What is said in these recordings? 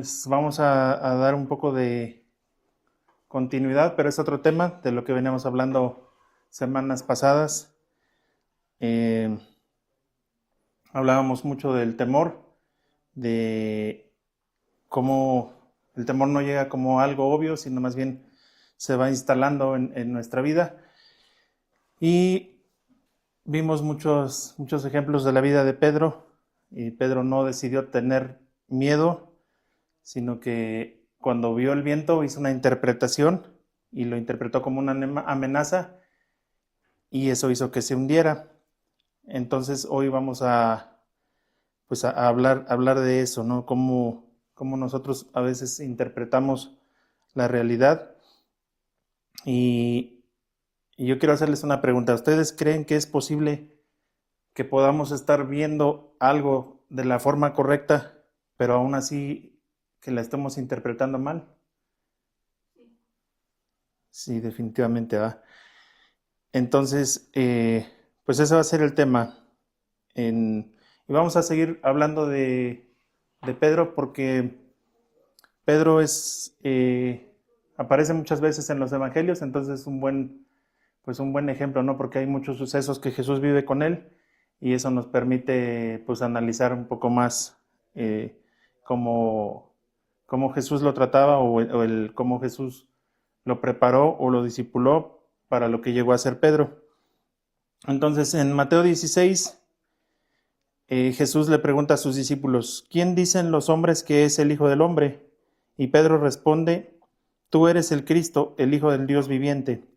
Pues vamos a dar un poco de continuidad, pero es otro tema de lo que veníamos hablando semanas pasadas. Hablábamos mucho del temor, de cómo el temor no llega como algo obvio, sino más bien se va instalando en nuestra vida. Y vimos muchos ejemplos de la vida de Pedro, y Pedro no decidió tener miedo, sino que cuando vio el viento hizo una interpretación y lo interpretó como una amenaza, y eso hizo que se hundiera. Entonces hoy vamos pues a hablar de eso, ¿no? Cómo nosotros a veces interpretamos la realidad. Y yo quiero hacerles una pregunta. ¿Ustedes creen que es posible que podamos estar viendo algo de la forma correcta, pero aún así que la estemos interpretando mal? Sí, definitivamente va. Entonces, pues ese va a ser el tema. Y vamos a seguir hablando de Pedro, porque Pedro aparece muchas veces en los evangelios, entonces es un buen ejemplo, ¿no? Porque hay muchos sucesos que Jesús vive con él, y eso nos permite pues analizar un poco más cómo Jesús lo trataba, o cómo Jesús lo preparó o lo discipuló para lo que llegó a ser Pedro. Entonces, en Mateo 16, Jesús le pregunta a sus discípulos: ¿quién dicen los hombres que es el Hijo del Hombre? Y Pedro responde: tú eres el Cristo, el Hijo del Dios viviente.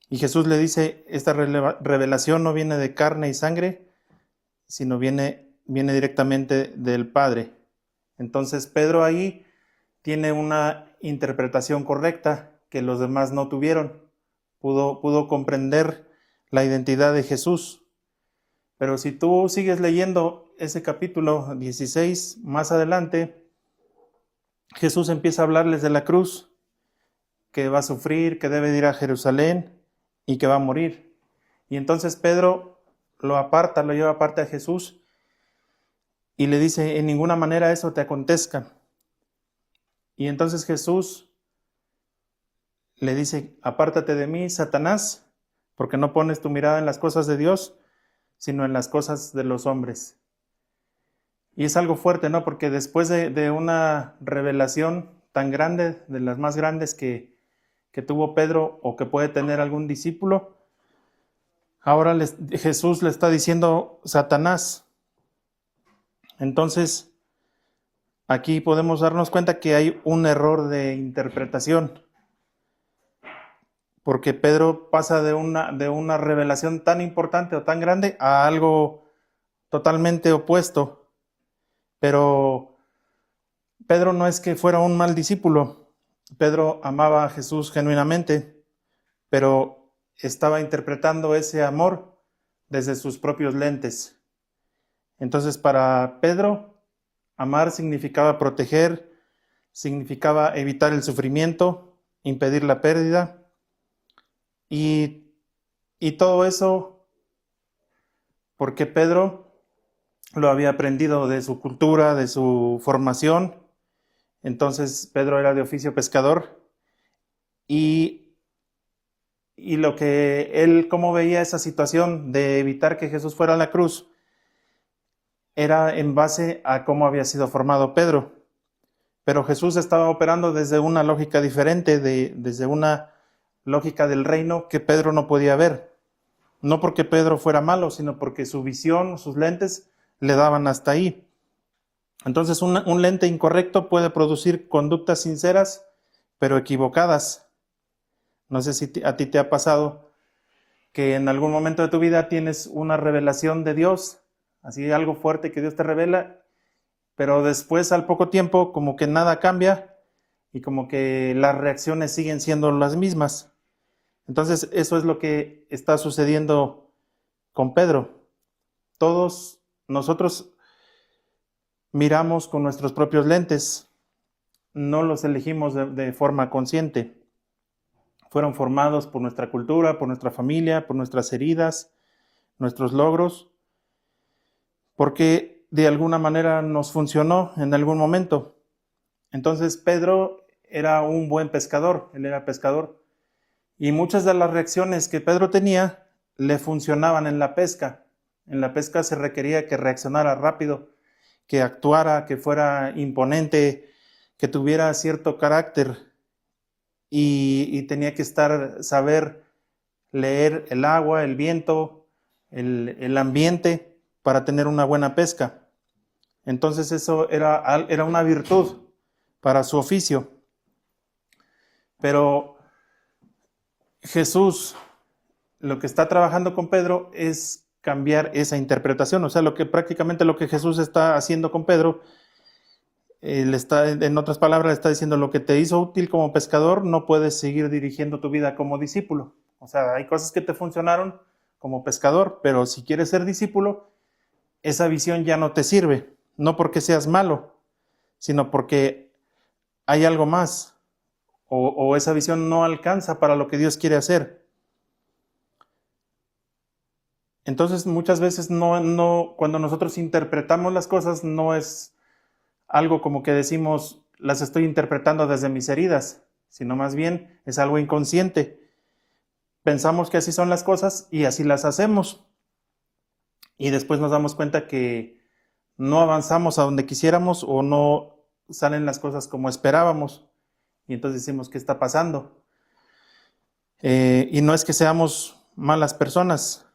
Y Jesús le dice: esta revelación no viene de carne y sangre, sino viene directamente del Padre. Entonces Pedro ahí tiene una interpretación correcta que los demás no tuvieron. Pudo comprender la identidad de Jesús. Pero si tú sigues leyendo ese capítulo 16, más adelante, Jesús empieza a hablarles de la cruz, que va a sufrir, que debe ir a Jerusalén y que va a morir. Y entonces Pedro lo lleva aparte a Jesús y le dice: en ninguna manera eso te acontezca. Y entonces Jesús le dice: apártate de mí, Satanás, porque no pones tu mirada en las cosas de Dios, sino en las cosas de los hombres. Y es algo fuerte, ¿no? Porque después de una revelación tan grande, de las más grandes que tuvo Pedro o que puede tener algún discípulo, ahora Jesús le está diciendo Satanás. Entonces, aquí podemos darnos cuenta que hay un error de interpretación, porque Pedro pasa de una revelación tan importante o tan grande a algo totalmente opuesto. Pero Pedro no es que fuera un mal discípulo. Pedro amaba a Jesús genuinamente, pero estaba interpretando ese amor desde sus propios lentes. Entonces, para Pedro, amar significaba proteger, significaba evitar el sufrimiento, impedir la pérdida, y todo eso porque Pedro lo había aprendido de su cultura, de su formación. Entonces Pedro era de oficio pescador, y lo que él, cómo veía esa situación de evitar que Jesús fuera a la cruz, era en base a cómo había sido formado Pedro. Pero Jesús estaba operando desde una lógica diferente, desde una lógica del reino que Pedro no podía ver. No porque Pedro fuera malo, sino porque su visión, sus lentes, le daban hasta ahí. Entonces, un lente incorrecto puede producir conductas sinceras, pero equivocadas. No sé si a ti te ha pasado que en algún momento de tu vida tienes una revelación de Dios, así algo fuerte que Dios te revela, pero después, al poco tiempo, como que nada cambia y como que las reacciones siguen siendo las mismas. Entonces, eso es lo que está sucediendo con Pedro. Todos nosotros miramos con nuestros propios lentes, no los elegimos de forma consciente. Fueron formados por nuestra cultura, por nuestra familia, por nuestras heridas, nuestros logros, porque de alguna manera nos funcionó en algún momento. Entonces Pedro era un buen pescador, él era pescador, y muchas de las reacciones que Pedro tenía le funcionaban en la pesca. En la pesca se requería que reaccionara rápido, que actuara, que fuera imponente, que tuviera cierto carácter y tenía que saber leer el agua, el viento, el ambiente para tener una buena pesca. Entonces eso era una virtud para su oficio. Pero Jesús, lo que está trabajando con Pedro es cambiar esa interpretación. O sea, prácticamente lo que Jesús está haciendo con Pedro, en otras palabras, le está diciendo: lo que te hizo útil como pescador, no puedes seguir dirigiendo tu vida como discípulo. O sea, hay cosas que te funcionaron como pescador, pero si quieres ser discípulo, esa visión ya no te sirve. No porque seas malo, sino porque hay algo más, o esa visión no alcanza para lo que Dios quiere hacer. Entonces, muchas veces cuando nosotros interpretamos las cosas, no es algo como que decimos: las estoy interpretando desde mis heridas, sino más bien es algo inconsciente. Pensamos que así son las cosas y así las hacemos. Y después nos damos cuenta que no avanzamos a donde quisiéramos o no salen las cosas como esperábamos. Y entonces decimos: ¿qué está pasando? Y no es que seamos malas personas.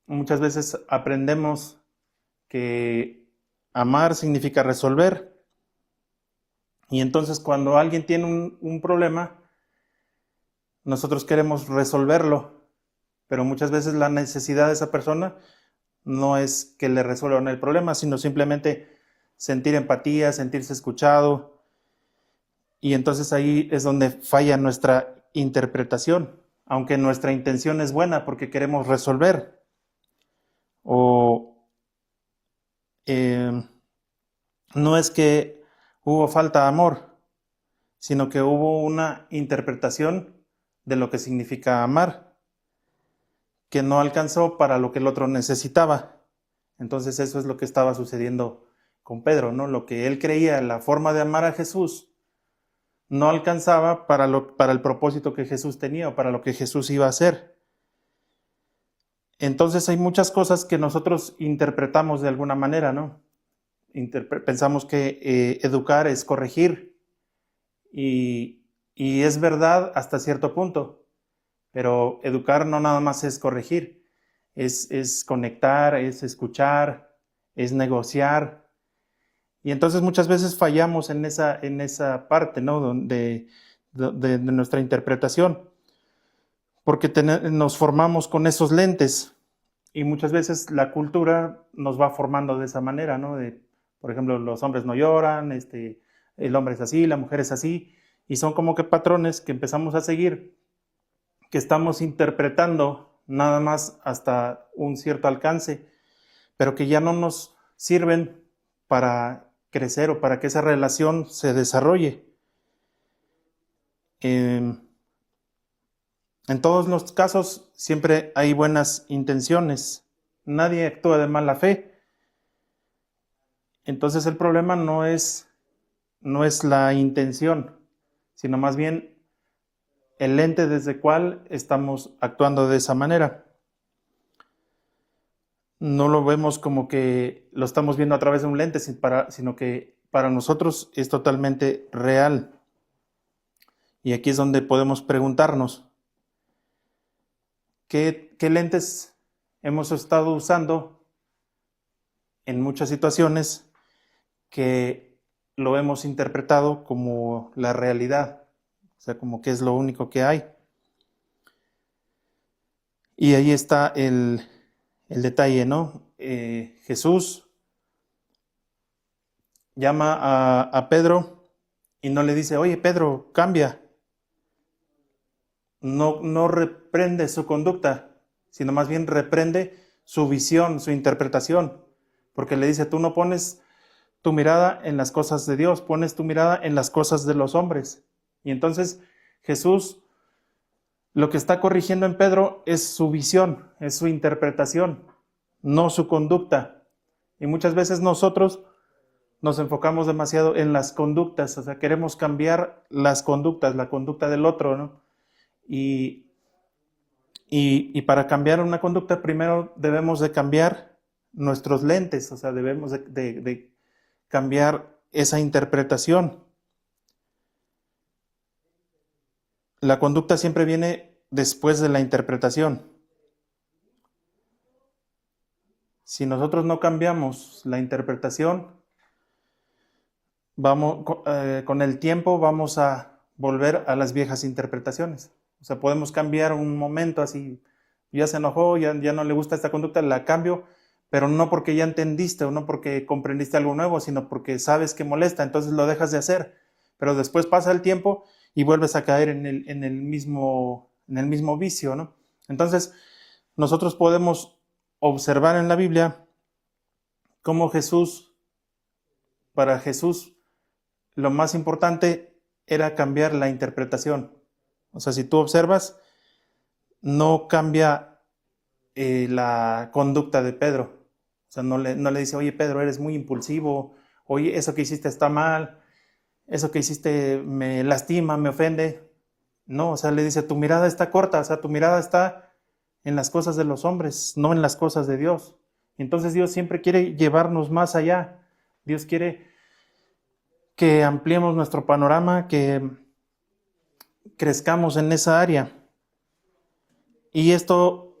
Muchas veces aprendemos que amar significa resolver. Y entonces cuando alguien tiene un problema, nosotros queremos resolverlo. Pero muchas veces la necesidad de esa persona no es que le resuelvan el problema, sino simplemente sentir empatía, sentirse escuchado. Y entonces ahí es donde falla nuestra interpretación, aunque nuestra intención es buena porque queremos resolver. No es que hubo falta de amor, sino que hubo una interpretación de lo que significa amar, que no alcanzó para lo que el otro necesitaba. Entonces eso es lo que estaba sucediendo con Pedro, ¿no? Lo que él creía, la forma de amar a Jesús, no alcanzaba para el propósito que Jesús tenía o para lo que Jesús iba a hacer. Entonces hay muchas cosas que nosotros interpretamos de alguna manera, ¿no? Pensamos que educar es corregir y es verdad hasta cierto punto, pero educar no nada más es corregir, es conectar, es escuchar, es negociar. Y entonces muchas veces fallamos en esa parte, ¿no? de nuestra interpretación, porque nos formamos con esos lentes y muchas veces la cultura nos va formando de esa manera, ¿no? Por ejemplo, los hombres no lloran, el hombre es así, la mujer es así, y son como que patrones que empezamos a seguir, que estamos interpretando nada más hasta un cierto alcance, pero que ya no nos sirven para crecer o para que esa relación se desarrolle. En todos los casos siempre hay buenas intenciones, nadie actúa de mala fe. Entonces el problema no es la intención, sino más bien el lente desde el cual estamos actuando de esa manera. No lo vemos como que lo estamos viendo a través de un lente, sino que para nosotros es totalmente real. Y aquí es donde podemos preguntarnos: ¿qué lentes hemos estado usando en muchas situaciones que lo hemos interpretado como la realidad? O sea, como que es lo único que hay. Y ahí está el detalle, ¿no? Jesús llama a Pedro y no le dice: oye, Pedro, cambia. No reprende su conducta, sino más bien reprende su visión, su interpretación, porque le dice: tú no pones tu mirada en las cosas de Dios, pones tu mirada en las cosas de los hombres. Y entonces Jesús lo que está corrigiendo en Pedro es su visión, es su interpretación, no su conducta. Y muchas veces nosotros nos enfocamos demasiado en las conductas, o sea, queremos cambiar las conductas, la conducta del otro, ¿no? Y para cambiar una conducta, primero debemos de cambiar nuestros lentes, o sea, debemos de cambiar esa interpretación. La conducta siempre viene después de la interpretación. Si nosotros no cambiamos la interpretación, con el tiempo vamos a volver a las viejas interpretaciones. O sea, podemos cambiar un momento así, ya se enojó, ya no le gusta esta conducta, la cambio, pero no porque ya entendiste o no porque comprendiste algo nuevo, sino porque sabes que molesta, entonces lo dejas de hacer. Pero después pasa el tiempo y vuelves a caer en el mismo vicio, ¿no? Entonces, nosotros podemos observar en la Biblia cómo para Jesús, lo más importante era cambiar la interpretación. O sea, si tú observas, no cambia la conducta de Pedro. O sea, no le dice, oye, Pedro, eres muy impulsivo, oye, eso que hiciste está mal, eso que hiciste me lastima, me ofende. No, o sea, le dice, tu mirada está corta, o sea, tu mirada está en las cosas de los hombres, no en las cosas de Dios. Entonces Dios siempre quiere llevarnos más allá. Dios quiere que ampliemos nuestro panorama, que crezcamos en esa área. Y esto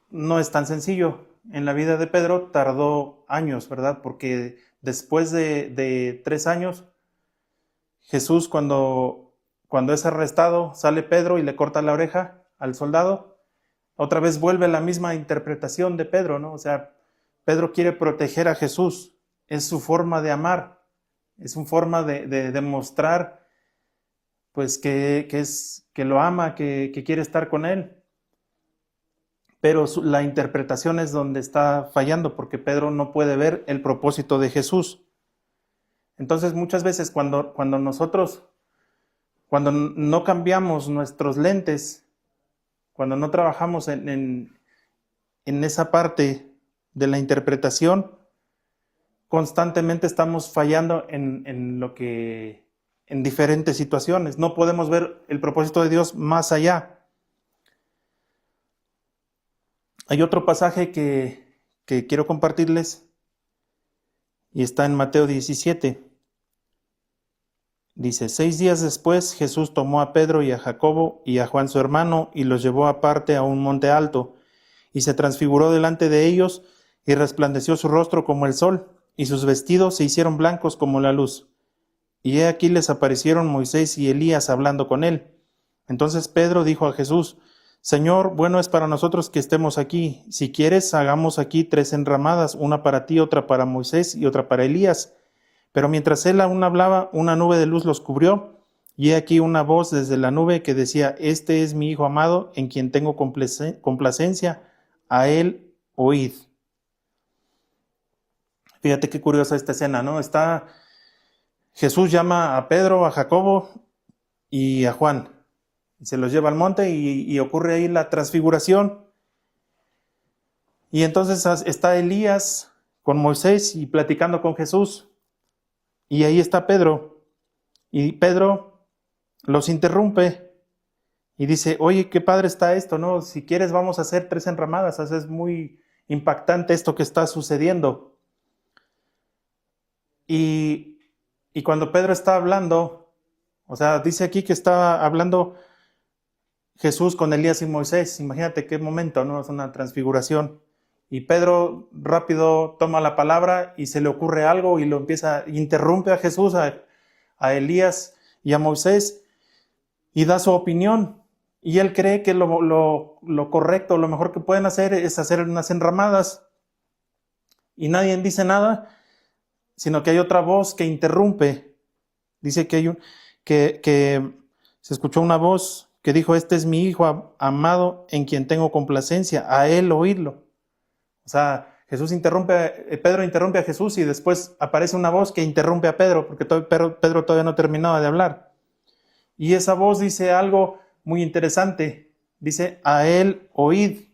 no es tan sencillo. En la vida de Pedro tardó años, ¿verdad? Porque después de 3 años, Jesús cuando es arrestado, sale Pedro y le corta la oreja al soldado. Otra vez vuelve la misma interpretación de Pedro, ¿no? O sea, Pedro quiere proteger a Jesús. Es su forma de amar. Es una forma de demostrar pues que lo ama, que quiere estar con él. Pero la interpretación es donde está fallando, porque Pedro no puede ver el propósito de Jesús. Entonces muchas veces cuando no cambiamos nuestros lentes, cuando no trabajamos en esa parte de la interpretación, constantemente estamos fallando en diferentes situaciones. No podemos ver el propósito de Dios más allá. Hay otro pasaje que quiero compartirles y está en Mateo 17. Dice, 6 días después Jesús tomó a Pedro y a Jacobo y a Juan su hermano y los llevó aparte a un monte alto y se transfiguró delante de ellos y resplandeció su rostro como el sol y sus vestidos se hicieron blancos como la luz. Y he aquí les aparecieron Moisés y Elías hablando con él. Entonces Pedro dijo a Jesús, Señor, bueno es para nosotros que estemos aquí. Si quieres, hagamos aquí 3 enramadas, una para ti, otra para Moisés y otra para Elías. Pero mientras él aún hablaba, una nube de luz los cubrió, y he aquí una voz desde la nube que decía, Este es mi Hijo amado, en quien tengo complacencia, a él oíd. Fíjate qué curiosa esta escena, ¿no? Jesús llama a Pedro, a Jacobo y a Juan. Se los lleva al monte y ocurre ahí la transfiguración. Y entonces está Elías con Moisés y platicando con Jesús. Y ahí está Pedro. Y Pedro los interrumpe y dice, oye, qué padre está esto, ¿no? Si quieres vamos a hacer 3 enramadas. Es muy impactante esto que está sucediendo. Y cuando Pedro está hablando, o sea, dice aquí que está hablando Jesús con Elías y Moisés. Imagínate qué momento, ¿no? Es una transfiguración. Y Pedro rápido toma la palabra y se le ocurre algo y interrumpe a Jesús, a Elías y a Moisés y da su opinión. Y él cree que lo correcto, lo mejor que pueden hacer es hacer unas enramadas. Y nadie dice nada, sino que hay otra voz que interrumpe. Dice que se escuchó una voz que dijo, este es mi Hijo amado en quien tengo complacencia, a él oírlo. O sea, Pedro interrumpe a Jesús y después aparece una voz que interrumpe a Pedro, porque Pedro todavía no terminaba de hablar. Y esa voz dice algo muy interesante. Dice, a él oíd.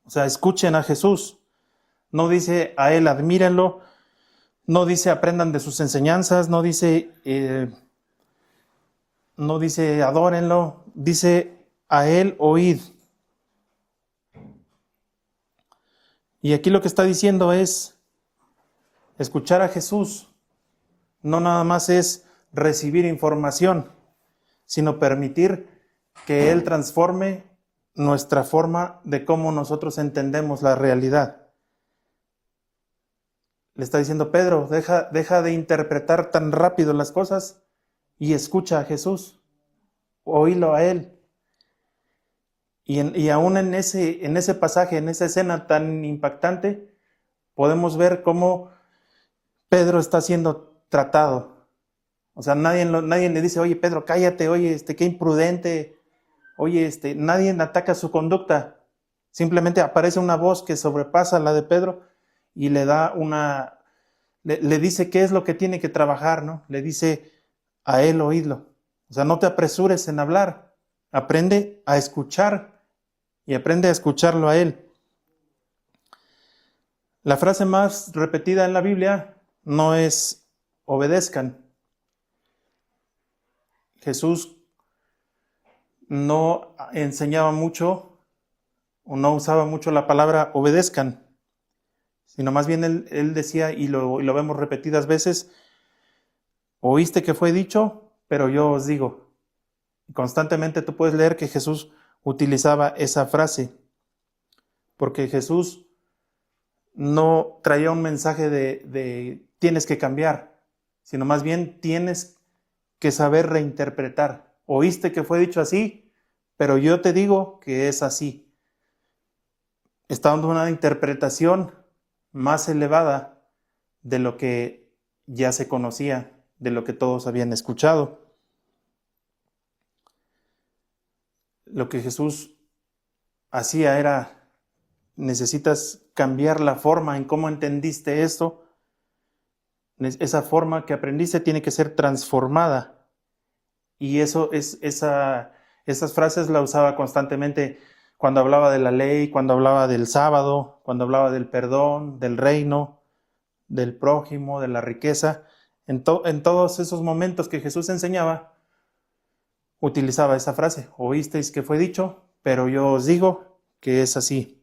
O sea, escuchen a Jesús. No dice a él admírenlo, No dice aprendan de sus enseñanzas, no dice adórenlo, dice a él oíd. Y aquí lo que está diciendo es escuchar a Jesús. No nada más es recibir información, sino permitir que Él transforme nuestra forma de cómo nosotros entendemos la realidad. Le está diciendo, Pedro, deja de interpretar tan rápido las cosas y escucha a Jesús, oílo a Él. Y aún en ese pasaje, en esa escena tan impactante, podemos ver cómo Pedro está siendo tratado. O sea, nadie le dice, oye, Pedro, cállate, oye, qué imprudente. Oye, nadie ataca su conducta. Simplemente aparece una voz que sobrepasa la de Pedro y le da le dice qué es lo que tiene que trabajar, ¿no? Le dice a él oídlo. O sea, no te apresures en hablar. Aprende a escuchar y aprende a escucharlo a él. La frase más repetida en la Biblia no es obedezcan. Jesús no enseñaba mucho o no usaba mucho la palabra obedezcan, sino más bien él decía, y lo vemos repetidas veces, oíste que fue dicho, pero yo os digo. Constantemente tú puedes leer que Jesús utilizaba esa frase, porque Jesús no traía un mensaje de tienes que cambiar, sino más bien tienes que saber reinterpretar. Oíste que fue dicho así, pero yo te digo que es así. Está dando una interpretación más elevada de lo que ya se conocía, de lo que todos habían escuchado. Lo que Jesús hacía era, necesitas cambiar la forma en cómo entendiste esto. Esa forma que aprendiste tiene que ser transformada. Y esas frases las usaba constantemente cuando hablaba de la ley, cuando hablaba del sábado, cuando hablaba del perdón, del reino, del prójimo, de la riqueza. En todos esos momentos que Jesús enseñaba, utilizaba esa frase. Oísteis que fue dicho, pero yo os digo que es así.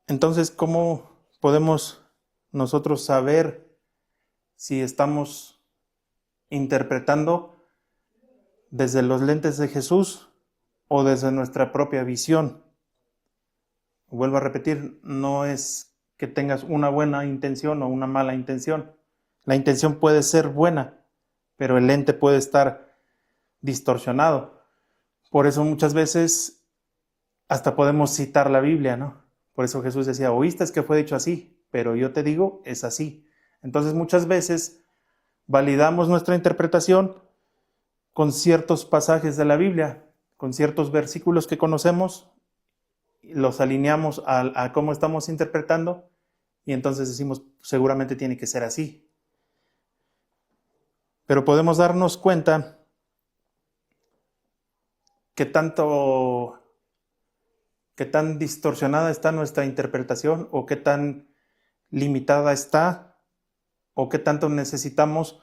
Entonces, ¿cómo podemos nosotros saber si estamos interpretando desde los lentes de Jesús o desde nuestra propia visión? Vuelvo a repetir, no es que tengas una buena intención o una mala intención. La intención puede ser buena, pero el lente puede estar distorsionado. Por eso muchas veces hasta podemos citar la Biblia, ¿no? Por eso Jesús decía, oíste que fue dicho así, pero yo te digo, es así. Entonces muchas veces validamos nuestra interpretación con ciertos pasajes de la Biblia, con ciertos versículos que conocemos, los alineamos a cómo estamos interpretando y entonces decimos, seguramente tiene que ser así. Pero podemos darnos cuenta qué tan distorsionada está nuestra interpretación o qué tan limitada está o qué tanto necesitamos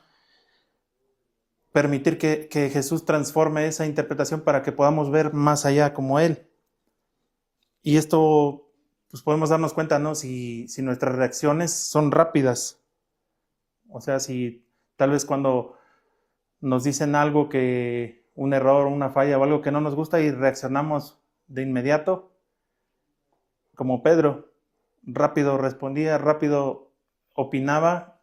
permitir que Jesús transforme esa interpretación para que podamos ver más allá como Él. Y esto, pues podemos darnos cuenta, ¿no? Si nuestras reacciones son rápidas. O sea, si tal vez cuando nos dicen algo que un error, una falla o algo que no nos gusta y reaccionamos de inmediato, como Pedro, rápido respondía, rápido opinaba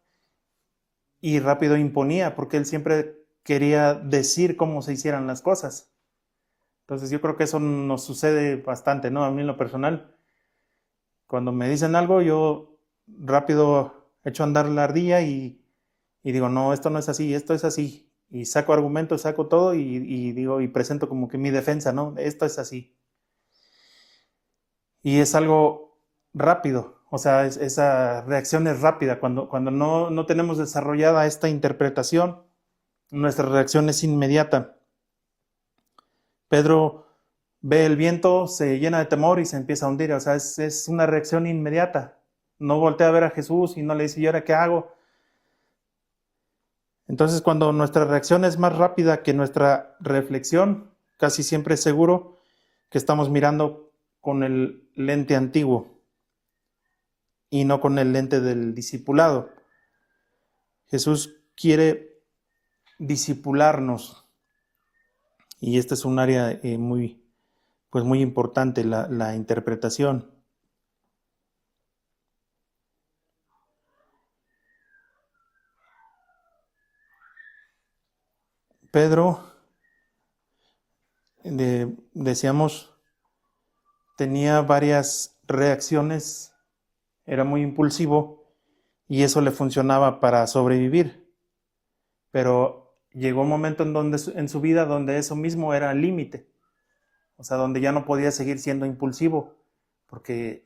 y rápido imponía, porque él siempre quería decir cómo se hicieran las cosas. Entonces yo creo que eso nos sucede bastante, ¿no? A mí en lo personal, cuando me dicen algo, yo rápido echo a andar la ardilla y digo, no, esto no es así, esto es así. Y saco argumentos, saco todo y digo, y presento como que mi defensa, ¿no? Esto es así. Y es algo rápido, o sea, esa reacción es rápida. Cuando no tenemos desarrollada esta interpretación, nuestra reacción es inmediata. Pedro ve el viento, se llena de temor y se empieza a hundir. O sea, es una reacción inmediata. No voltea a ver a Jesús y no le dice, ¿y ahora qué hago? Entonces, cuando nuestra reacción es más rápida que nuestra reflexión, casi siempre es seguro que estamos mirando con el lente antiguo y no con el lente del discipulado. Jesús quiere discipularnos y esta es un área muy importante, la interpretación. Pedro, decíamos, tenía varias reacciones, era muy impulsivo y eso le funcionaba para sobrevivir. Pero llegó un momento en su vida donde eso mismo era el límite. O sea, donde ya no podía seguir siendo impulsivo, porque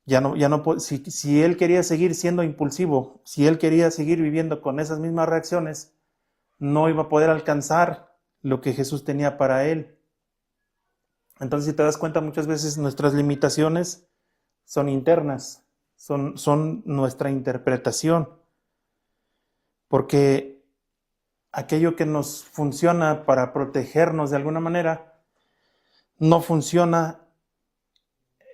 si él quería seguir siendo impulsivo, si él quería seguir viviendo con esas mismas reacciones, no iba a poder alcanzar lo que Jesús tenía para él. Entonces, si te das cuenta, muchas veces nuestras limitaciones son internas, son nuestra interpretación, porque aquello que nos funciona para protegernos de alguna manera, no funciona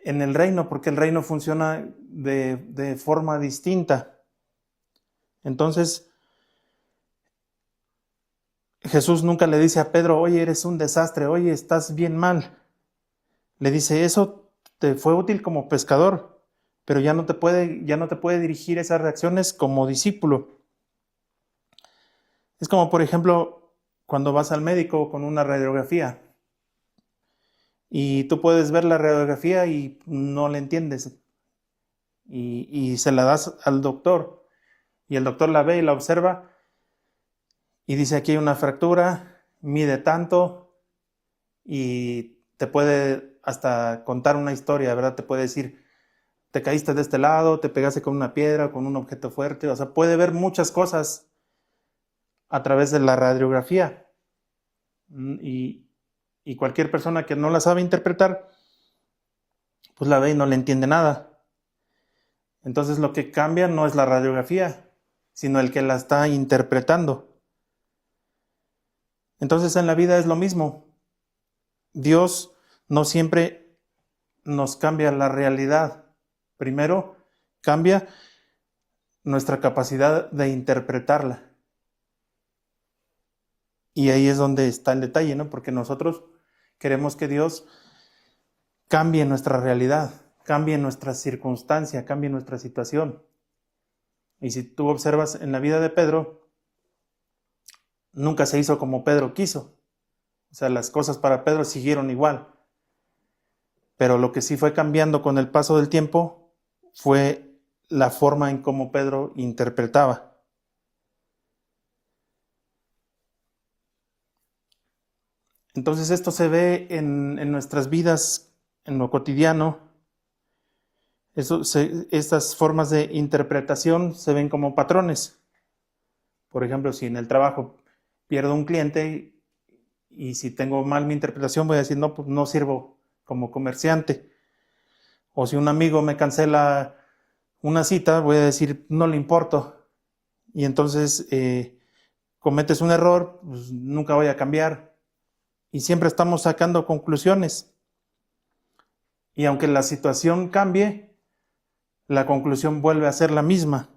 en el reino, porque el reino funciona de forma distinta. Entonces, Jesús nunca le dice a Pedro, oye, eres un desastre, oye, estás bien mal. Le dice, eso te fue útil como pescador, pero ya no te puede dirigir esas reacciones como discípulo. Es como, por ejemplo, cuando vas al médico con una radiografía y tú puedes ver la radiografía y no la entiendes y se la das al doctor y el doctor la ve y la observa y dice, aquí hay una fractura, mide tanto y te puede hasta contar una historia, ¿verdad? Te puede decir, te caíste de este lado, te pegaste con una piedra, con un objeto fuerte, o sea, puede ver muchas cosas a través de la radiografía. Y cualquier persona que no la sabe interpretar, pues la ve y no le entiende nada. Entonces lo que cambia no es la radiografía, sino el que la está interpretando. Entonces en la vida es lo mismo. Dios no siempre nos cambia la realidad. Primero, cambia nuestra capacidad de interpretarla. Y ahí es donde está el detalle, ¿no? Porque nosotros queremos que Dios cambie nuestra realidad, cambie nuestra circunstancia, cambie nuestra situación. Y si tú observas en la vida de Pedro, nunca se hizo como Pedro quiso. O sea, las cosas para Pedro siguieron igual. Pero lo que sí fue cambiando con el paso del tiempo fue la forma en cómo Pedro interpretaba. Entonces esto se ve en nuestras vidas, en lo cotidiano. Estas formas de interpretación se ven como patrones. Por ejemplo, si en el trabajo pierdo un cliente y si tengo mal mi interpretación voy a decir, no, pues no sirvo como comerciante. O si un amigo me cancela una cita, voy a decir, no le importo. Y entonces cometes un error, pues nunca voy a cambiar. Y siempre estamos sacando conclusiones. Y aunque la situación cambie, la conclusión vuelve a ser la misma.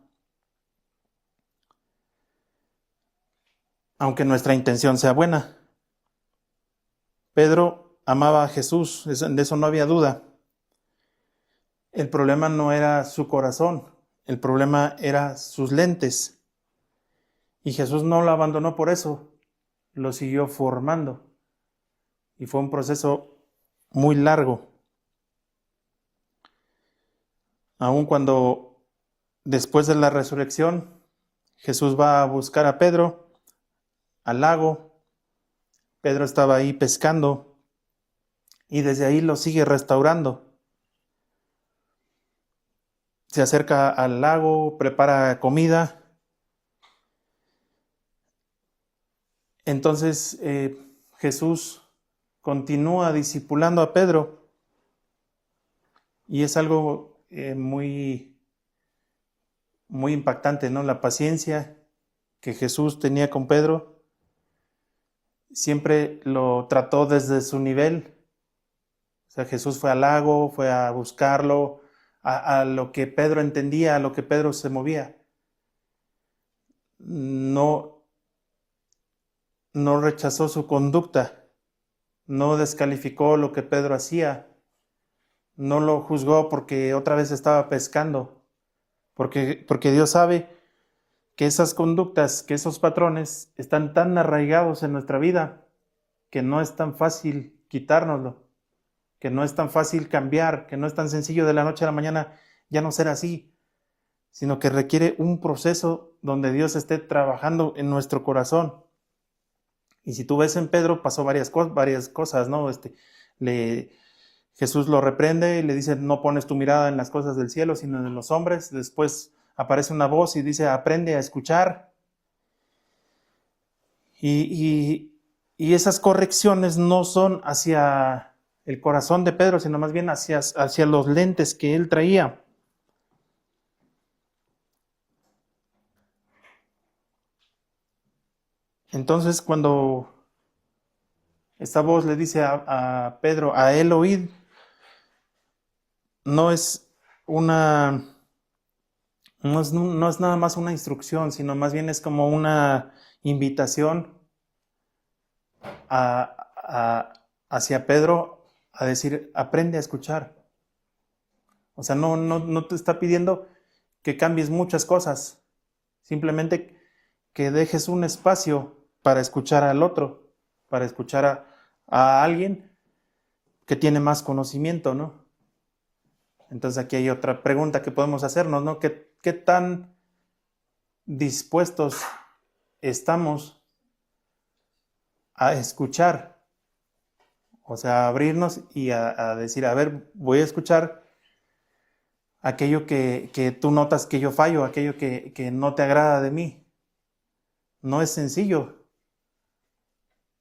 Aunque nuestra intención sea buena. Pedro amaba a Jesús, de eso no había duda. El problema no era su corazón, el problema era sus lentes. Y Jesús no lo abandonó por eso, lo siguió formando. Y fue un proceso muy largo. Aun cuando después de la resurrección, Jesús va a buscar a Pedro al lago. Pedro estaba ahí pescando y desde ahí lo sigue restaurando. Se acerca al lago, prepara comida. Entonces Jesús continúa discipulando a Pedro. Y es algo muy, muy impactante, ¿no? La paciencia que Jesús tenía con Pedro, siempre lo trató desde su nivel. O sea, Jesús fue al lago, fue a buscarlo, a lo que Pedro entendía, a lo que Pedro se movía. No rechazó su conducta, no descalificó lo que Pedro hacía, no lo juzgó porque otra vez estaba pescando, porque Dios sabe que esas conductas, que esos patrones están tan arraigados en nuestra vida que no es tan fácil quitárnoslo, que no es tan fácil cambiar, que no es tan sencillo de la noche a la mañana ya no ser así, sino que requiere un proceso donde Dios esté trabajando en nuestro corazón. Y si tú ves en Pedro, pasó varias cosas, ¿no? Jesús lo reprende y le dice, no pones tu mirada en las cosas del cielo, sino en los hombres. Después aparece una voz y dice, aprende a escuchar. Y esas correcciones no son hacia el corazón de Pedro, sino más bien hacia los lentes que él traía. Entonces, cuando esta voz le dice a Pedro, a él oíd, no es nada más una instrucción, sino más bien es como una invitación hacia Pedro a decir, aprende a escuchar. O sea, no te está pidiendo que cambies muchas cosas, simplemente que dejes un espacio para escuchar al otro, para escuchar a alguien que tiene más conocimiento, ¿no? Entonces aquí hay otra pregunta que podemos hacernos, ¿no? ¿Qué tan dispuestos estamos a escuchar? O sea, a abrirnos y a decir, a ver, voy a escuchar aquello que tú notas que yo fallo, aquello que no te agrada de mí. No es sencillo,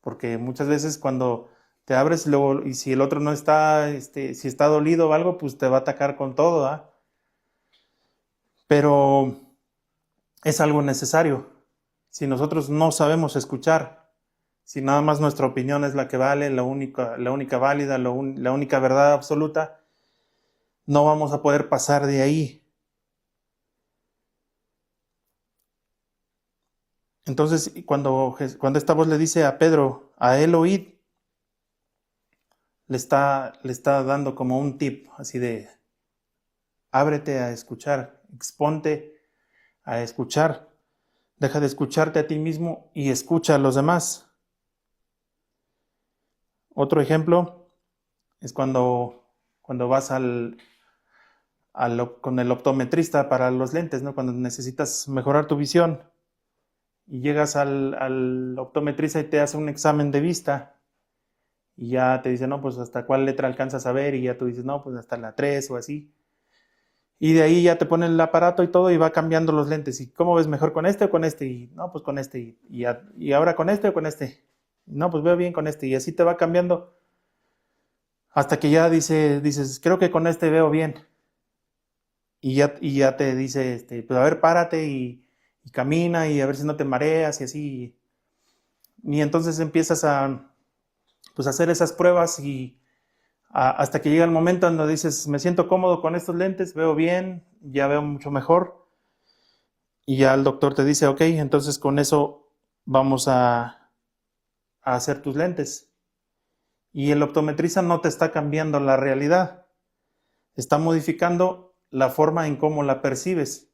porque muchas veces cuando te abres luego, y si el otro no está, si está dolido o algo, pues te va a atacar con todo, ¿eh? Pero es algo necesario. Si nosotros no sabemos escuchar, si nada más nuestra opinión es la que vale, la única válida, la única verdad absoluta, no vamos a poder pasar de ahí. Entonces, cuando esta voz le dice a Pedro, a él oíd, le está dando como un tip, así de, ábrete a escuchar, exponte a escuchar, deja de escucharte a ti mismo y escucha a los demás. Otro ejemplo es cuando vas con el optometrista para los lentes, ¿no? Cuando necesitas mejorar tu visión y llegas al optometrista y te hace un examen de vista y ya te dice, no, pues hasta cuál letra alcanzas a ver, y ya tú dices, no, pues hasta la 3 o así. Y de ahí ya te pone el aparato y todo y va cambiando los lentes. ¿Y cómo ves mejor, con este o con este? Y no, pues con este. Y ahora con este o con este. No, pues veo bien con este. Y así te va cambiando hasta que ya dices, creo que con este veo bien. Y ya te dice, pues a ver, párate y camina y a ver si no te mareas y así. Y entonces empiezas pues, a hacer esas pruebas y hasta que llega el momento donde dices, me siento cómodo con estos lentes, veo bien, ya veo mucho mejor. Y ya el doctor te dice, ok, entonces con eso vamos a hacer tus lentes. Y el optometrista no te está cambiando la realidad, está modificando la forma en cómo la percibes.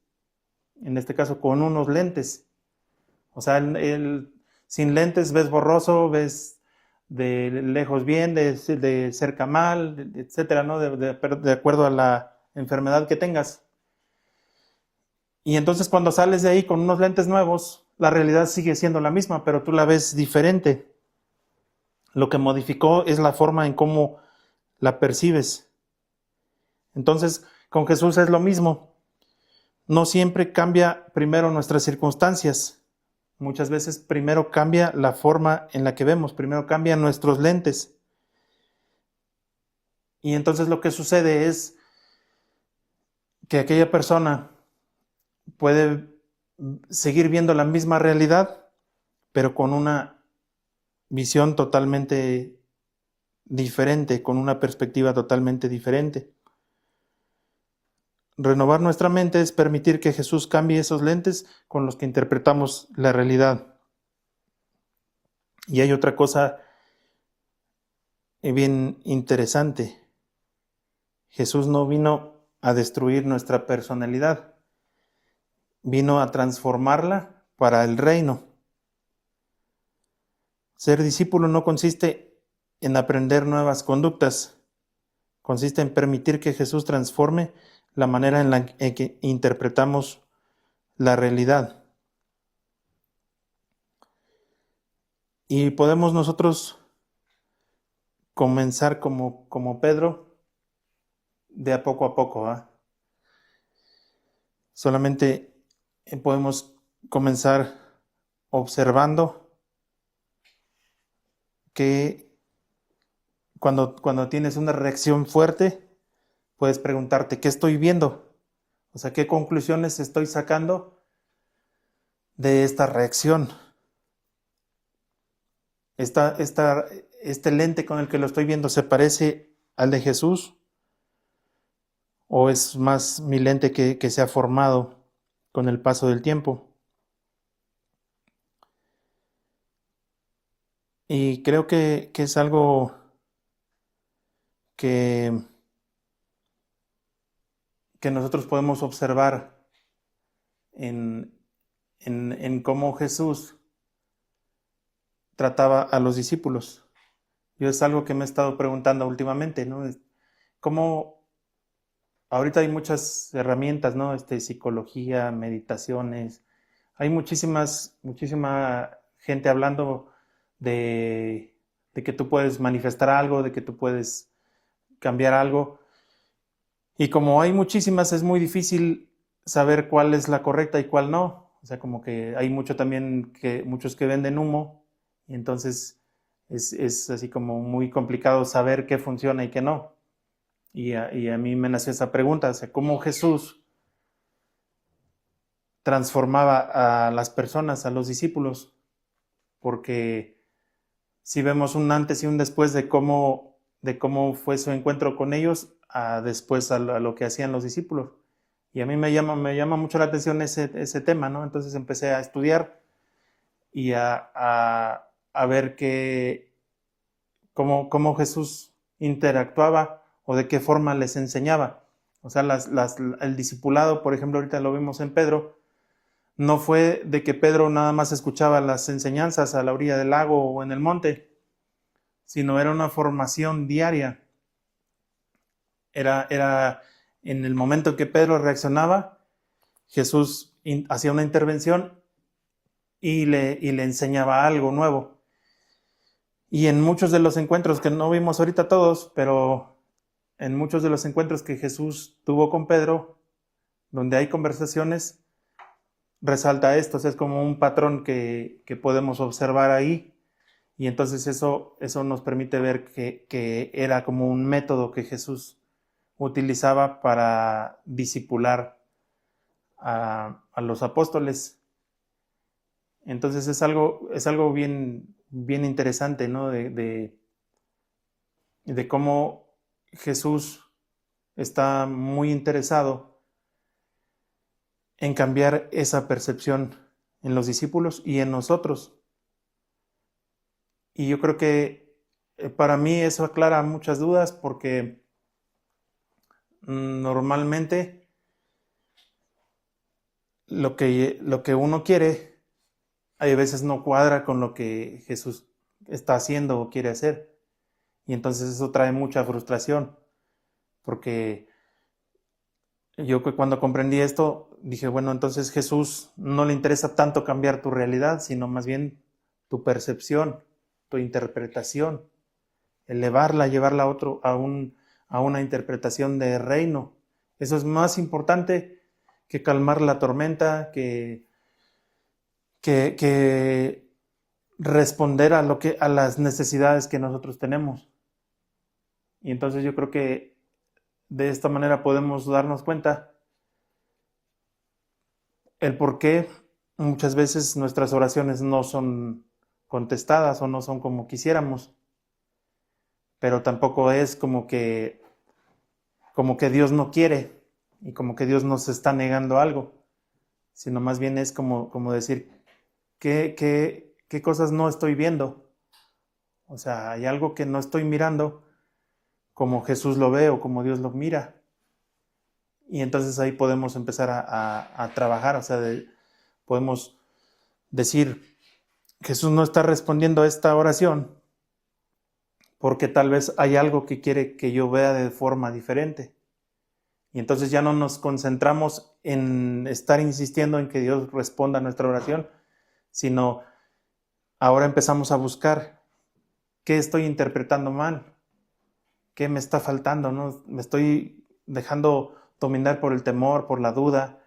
En este caso, con unos lentes. O sea, sin lentes ves borroso, ves de lejos bien, de cerca mal, etcétera, ¿no? De acuerdo a la enfermedad que tengas. Y entonces cuando sales de ahí con unos lentes nuevos, la realidad sigue siendo la misma, pero tú la ves diferente. Lo que modificó es la forma en cómo la percibes. Entonces, con Jesús es lo mismo. No siempre cambia primero nuestras circunstancias. Muchas veces primero cambia la forma en la que vemos, primero cambian nuestros lentes. Y entonces lo que sucede es que aquella persona puede seguir viendo la misma realidad, pero con una visión totalmente diferente, con una perspectiva totalmente diferente. Renovar nuestra mente es permitir que Jesús cambie esos lentes con los que interpretamos la realidad. Y hay otra cosa bien interesante. Jesús no vino a destruir nuestra personalidad, vino a transformarla para el reino. Ser discípulo no consiste en aprender nuevas conductas, consiste en permitir que Jesús transforme la manera en la que interpretamos la realidad. Y podemos nosotros comenzar como Pedro, de a poco, ¿eh? Solamente podemos comenzar observando que cuando tienes una reacción fuerte, puedes preguntarte, ¿qué estoy viendo? O sea, ¿qué conclusiones estoy sacando de esta reacción? Este lente con el que lo estoy viendo, ¿se parece al de Jesús? ¿O es más mi lente que se ha formado con el paso del tiempo? Y creo que es algo que nosotros podemos observar en cómo Jesús trataba a los discípulos. Yo es algo que me he estado preguntando últimamente, ¿no? Cómo ahorita hay muchas herramientas, ¿no? Psicología, meditaciones. Hay muchísima gente hablando de que tú puedes manifestar algo, de que tú puedes cambiar algo. Y como hay muchísimas, es muy difícil saber cuál es la correcta y cuál no. O sea, como que hay muchos que venden humo, y entonces es así como muy complicado saber qué funciona y qué no. Y a mí me nació esa pregunta, o sea, ¿cómo Jesús transformaba a las personas, a los discípulos? Porque si vemos un antes y un después de cómo fue su encuentro con ellos, a después a lo que hacían los discípulos. Y a mí me llama mucho la atención ese tema, ¿no? Entonces empecé a estudiar y a ver cómo Jesús interactuaba o de qué forma les enseñaba. O sea, el discipulado, por ejemplo, ahorita lo vimos en Pedro, no fue de que Pedro nada más escuchaba las enseñanzas a la orilla del lago o en el monte, sino era una formación diaria. Era en el momento en que Pedro reaccionaba, Jesús hacía una intervención y le enseñaba algo nuevo. Y en muchos de los encuentros, que no vimos ahorita todos, pero en muchos de los encuentros que Jesús tuvo con Pedro, donde hay conversaciones, resalta esto. O sea, es como un patrón que podemos observar ahí. Y entonces eso nos permite ver que era como un método que Jesús utilizaba para discipular a los apóstoles. Entonces es algo bien, bien interesante, ¿no? De cómo Jesús está muy interesado en cambiar esa percepción en los discípulos y en nosotros. Y yo creo que para mí eso aclara muchas dudas, porque normalmente lo que uno quiere, hay veces no cuadra con lo que Jesús está haciendo o quiere hacer. Y entonces eso trae mucha frustración, porque yo cuando comprendí esto, dije, bueno, entonces Jesús no le interesa tanto cambiar tu realidad, sino más bien tu percepción, tu interpretación, elevarla, llevarla a una interpretación de reino. Eso es más importante que calmar la tormenta, que responder a las necesidades que nosotros tenemos. Y entonces yo creo que de esta manera podemos darnos cuenta el por qué muchas veces nuestras oraciones no son contestadas o no son como quisiéramos, pero tampoco es como que Dios no quiere y como que Dios nos está negando algo, sino más bien es como decir, ¿qué cosas no estoy viendo? O sea, hay algo que no estoy mirando como Jesús lo ve o como Dios lo mira. Y entonces ahí podemos empezar a trabajar, o sea, podemos decir, Jesús no está respondiendo a esta oración porque tal vez hay algo que quiere que yo vea de forma diferente. Y entonces ya no nos concentramos en estar insistiendo en que Dios responda a nuestra oración, sino ahora empezamos a buscar qué estoy interpretando mal, qué me está faltando, ¿no? Me estoy dejando dominar por el temor, por la duda,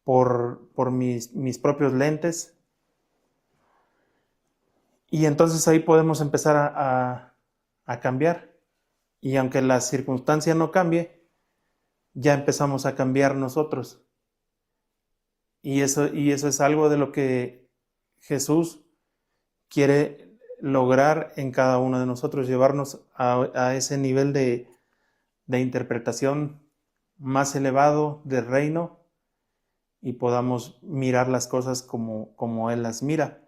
por mis propios lentes. Y entonces ahí podemos empezar a cambiar. Y aunque la circunstancia no cambie, ya empezamos a cambiar nosotros. Y eso es algo de lo que Jesús quiere lograr en cada uno de nosotros, llevarnos a ese nivel de interpretación más elevado del reino y podamos mirar las cosas como Él las mira.